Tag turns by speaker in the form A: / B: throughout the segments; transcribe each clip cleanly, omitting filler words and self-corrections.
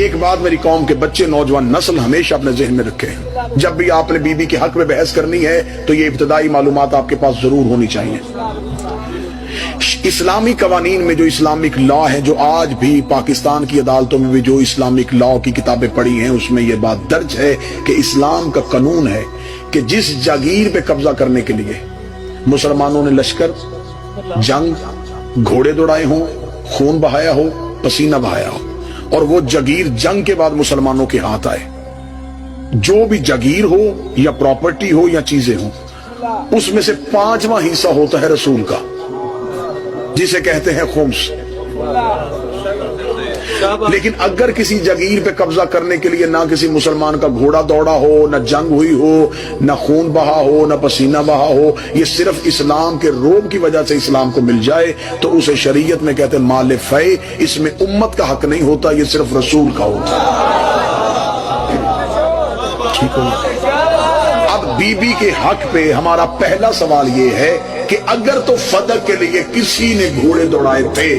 A: ایک بات میری قوم کے بچے نوجوان نسل ہمیشہ اپنے ذہن میں رکھے، جب بھی آپ نے بیوی کے حق میں بحث کرنی ہے تو یہ ابتدائی معلومات آپ کے پاس ضرور ہونی چاہیے۔ اسلامی قوانین میں جو اسلامک لا ہے، جو آج بھی پاکستان کی عدالتوں میں بھی جو اسلامک لا کی کتابیں پڑھی ہیں، اس میں یہ بات درج ہے کہ اسلام کا قانون ہے کہ جس جاگیر پہ قبضہ کرنے کے لیے مسلمانوں نے لشکر، جنگ، گھوڑے دوڑائے ہوں، خون بہایا ہو، پسینہ بہایا ہو، اور وہ جاگیر جنگ کے بعد مسلمانوں کے ہاتھ آئے، جو بھی جاگیر ہو یا پراپرٹی ہو یا چیزیں ہوں، اس میں سے 5واں حصہ ہوتا ہے رسول کا، جسے کہتے ہیں خمس۔ لیکن اگر کسی جاگیر پہ قبضہ کرنے کے لیے نہ کسی مسلمان کا گھوڑا دوڑا ہو، نہ جنگ ہوئی ہو، نہ خون بہا ہو، نہ پسینہ بہا ہو، یہ صرف اسلام کے روب کی وجہ سے اسلام کو مل جائے تو اسے شریعت میں کہتے ہیں مال فے، اس میں امت کا حق نہیں ہوتا، یہ صرف رسول کا ہوتا ہے۔ ٹھیک ہو؟ اب بی بی کے حق پہ ہمارا پہلا سوال یہ ہے کہ اگر تو فدق کے لیے کسی نے گھوڑے دوڑائے تھے،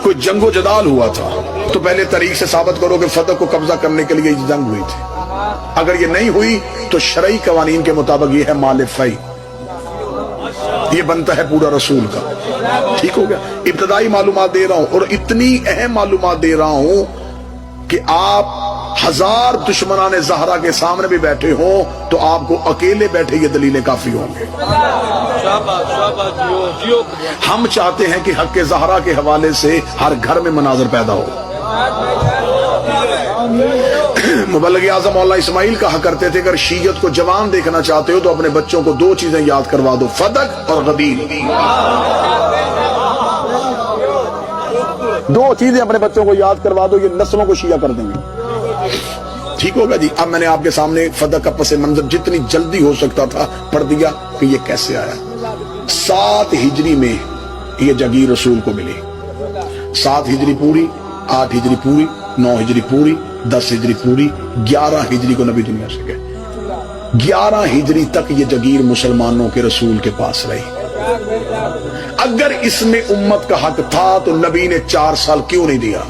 A: کوئی جنگ و جدال ہوا تھا، تو پہلے طریق سے ثابت کرو کہ فدق کو قبضہ کرنے کے لیے جنگ ہوئی تھی۔ اگر یہ نہیں ہوئی تو شرعی قوانین کے مطابق یہ ہے مال فی، یہ بنتا ہے پورا رسول کا۔ ٹھیک ہو گیا؟ ابتدائی معلومات دے رہا ہوں، اور اتنی اہم معلومات دے رہا ہوں کہ آپ 1000 دشمنان زہرا کے سامنے بھی بیٹھے ہوں تو آپ کو اکیلے بیٹھے یہ دلیلیں کافی ہوں گے۔ ہم چاہتے ہیں کہ حق زہرا کے حوالے سے ہر گھر میں مناظر پیدا ہو۔ مبلغ اعظم مولانا اسماعیل کہا کرتے تھے اگر شیعت کو جوان دیکھنا چاہتے ہو تو اپنے بچوں کو 2 چیزیں یاد کروا دو، فدق اور غدیر۔ 2 چیزیں اپنے بچوں کو یاد کروا دو، یہ نسلوں کو شیعہ کر دیں گے۔ ٹھیک ہوگا جی؟ اب میں نے آپ کے سامنے فدق کا پس منظر جتنی جلدی ہو سکتا تھا پڑھ دیا کہ یہ کیسے آیا۔ 7 ہجری میں یہ جاگیر رسول کو ملی، 7 ہجری پوری، 8 ہجری پوری، 9 ہجری پوری، 10 ہجری پوری، 11 ہجری کو نبی دنیا سے گئے۔ 11 ہجری تک یہ جاگیر مسلمانوں کے رسول کے پاس رہی۔ اگر اس میں امت کا حق تھا تو نبی نے 4 سال کیوں نہیں دیا؟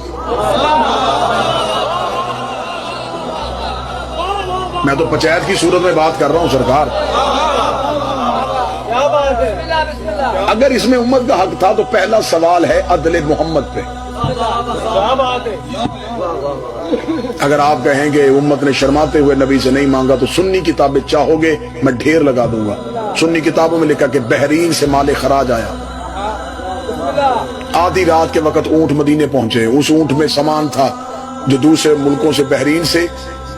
A: میں تو پنچایت کی صورت میں بات کر رہا ہوں سرکار۔ اگر اس میں امت کا حق تھا تو پہلا سوال ہے عدل محمد پہ۔ اگر آپ کہیں گے امت نے شرماتے ہوئے نبی سے نہیں مانگا تو سنی کتابیں چاہو گے میں ڈھیر لگا دوں گا۔ سنی کتابوں میں لکھا کہ بحرین سے مال خراج آیا، آدھی رات کے وقت اونٹ مدینے پہنچے، اس اونٹ میں سامان تھا جو دوسرے ملکوں سے بحرین سے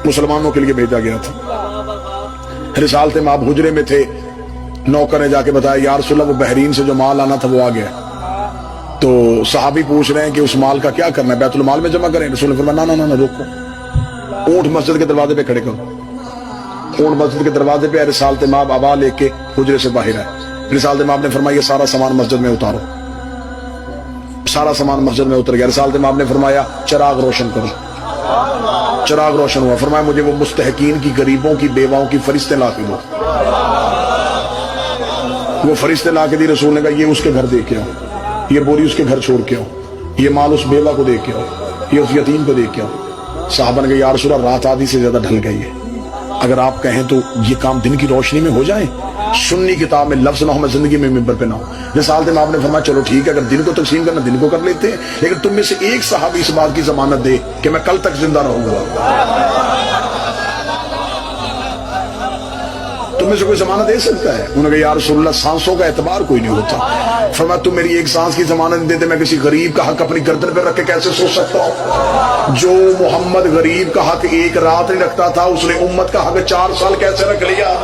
A: مسلمانوں کے لیے بھیجا گیا تھا۔ رسالت مآب حجرے میں تھے، نوکر نے جا کے بتایا یا رسول اللہ وہ بحرین سے جو مال آنا تھا وہ آ گیا۔ تو صحابی پوچھ رہے ہیں کہ اس مال کا کیا کرنا ہے، بیت المال میں جمع کریں؟ رسول نے فرمایا نہ روکو، اونٹ مسجد کے دروازے پہ کھڑے کرو۔ اونٹ مسجد کے دروازے پہ رسالت مآب ابا لے کے حجرے سے باہر آئے۔ رسالت مآب نے فرمایا یہ سارا سامان مسجد میں اتارو۔ سارا سامان مسجد میں اتر گیا۔ رسالت مآب نے فرمایا چراغ روشن کرو۔ چراغ روشن ہوا۔ فرمایا مجھے وہ مستحقین کی، غریبوں کی، بیواؤں کی فرشتے لا کے دو۔ وہ فرشتے لا کے دی۔ رسول نے کہا یہ اس کے گھر دے کے آؤ، یہ بوری اس کے گھر چھوڑ کے آؤ، یہ مال اس بیوہ کو دے کے آؤ، یہ اس یتیم کو دے کے آؤ۔ صحابہ نے کہا یا رسول اللہ رات آدھی سے زیادہ ڈھل گئی ہے، اگر آپ کہیں تو یہ کام دن کی روشنی میں ہو جائے۔ سنی کتاب میں لفظ نہ ہو، میں زندگی میں ممبر پہ نہ ہوں۔ رسالت مآب نے فرمایا چلو ٹھیک ہے، اگر دن کو تقسیم کرنا دن کو کر لیتے ہیں، لیکن تم میں سے ایک صحابی اس بات کی ضمانت دے کہ میں کل تک زندہ رہوں گا۔ تم میں سے کوئی ضمانت دے سکتا ہے؟ انہوں نے کہا یا رسول اللہ سانسوں کا اعتبار کوئی نہیں ہوتا۔ فرمایا تم میری ایک سانس کی ضمانت دے دے، میں کسی غریب کا حق اپنی گردن پہ رکھ کے کیسے سو سکتا ہوں؟ جو محمد غریب کا حق 1 رات نہیں رکھتا تھا، اس نے امت کا حق 4 سال کیسے رکھ لیا؟